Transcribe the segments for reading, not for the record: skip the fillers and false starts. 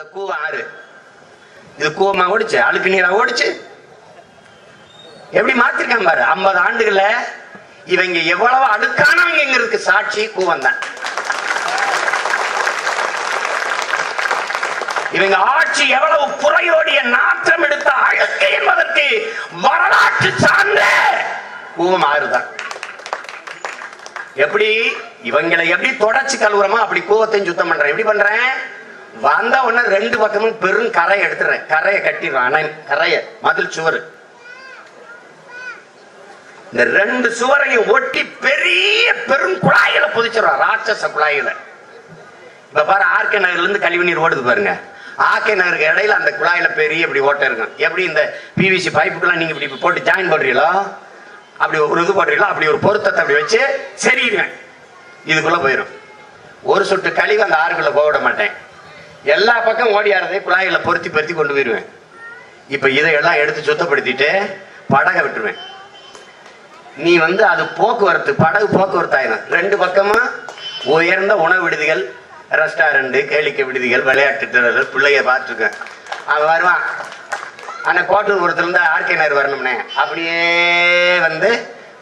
அந்த கூவம் ஆறு இது கூவமா ஓடிச்சு, அழுக்கு நீரா ஓடிச்சு. எப்படி மாத்திருக்காங்க பாரு. 50 ஆண்டுகள்ல இவங்க எவ்வளவு அழுக்கானவங்கிறதுக்கு சாட்சி கூவம் தான். இவங்க ஆட்சி எவ்வளவு புறையோடிய நாற்றம் எடுத்த அழுக்கு என்பதற்கு வரலாற்று சார்ந்த கூவம் ஆறுதான். எப்படி இவங்களை எப்படி தொடச்சு கழுவுறமா அப்படி கூவத்தையும் சுத்தம் பண்றேன். எப்படி பண்றேன்? வந்த உடனே 2 பக்கமும் பெரும் கரையை எடுத்துறேன், கரையை கட்டிடுறேன், கரைய மதில் சுவர். இந்த 2 சுவரையும் ஒட்டி பெரிய பெரும் குழாய்களை புதிச்சிடுறோம், ராட்சச குழாய்களை. இப்ப பாரு, ஆர்கே நகர்ல இருந்து கழிவு நீர் ஓடுது பாருங்க. ஆர்கே நகருக்கு இடையில அந்த குழாயில பெரிய இப்படி ஓட்டை இருக்கும். எப்படி இந்த பிவிசி பைப்புக்கெல்லாம் நீங்க இப்படி போட்டு ஜாயின் பண்றீங்களோ அப்படி ஒரு இது போடுறீங்களோ அப்படி ஒரு பொருத்தத்தை அப்படி வச்சு சரிடுவேன், இதுக்குள்ள போயிடும். ஒரு சொட்டு கழிவு அந்த ஆறுக்குள்ள போக விட மாட்டேன். எல்லா பக்கம் ஓடியாரதே குழாயில பொருத்தி பொருத்தி கொண்டு போயிடுவேன். இப்ப இதையெல்லாம் எடுத்து சுத்தப்படுத்திட்டு படகை விட்டுருவேன். நீ அது போக்குவரத்து, படகு போக்குவரத்து ஆயிடும். 2 பக்கமும் உயர்ந்த உணவு விடுதிகள், ரெஸ்டாரண்ட், கேளிக்கை விடுதிகள், விளையாட்டு திடல்கள், பிள்ளைய பார்த்துருக்கேன். அவன் வருவான், ஆனால் கோட்டூர்புரத்துல இருந்து ஆர்கே நகர் வரணும்னே அப்படியே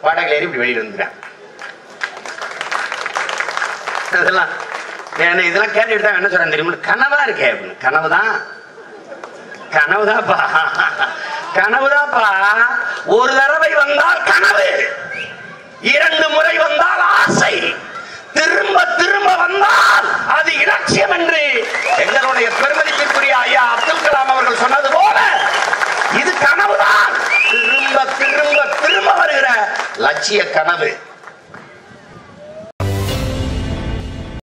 படகுல ஏறி இப்படி வெளியில் வந்துடுறேன். இதெல்லாம் கேட்டுட்டு தான் என்ன சொல்றேன் தெரியுமா? கனவா இருக்கே அப்படின்னு. கனவுதான், கனவுதான்ப்பா, கனவுதான்ப்பா. ஒரு தடவை வந்தால் கனவு, 2 முறை வந்தால் ஆசை, திரும்ப திரும்ப வந்தால் அது இலட்சியம் என்று எங்களுடைய பெருமதிப்பிற்குரிய ஐயா அப்துல் கலாம் அவர்கள் சொன்னது போல இது கனவுதான். திரும்ப திரும்ப திரும்ப வருகிற லட்சிய கனவு.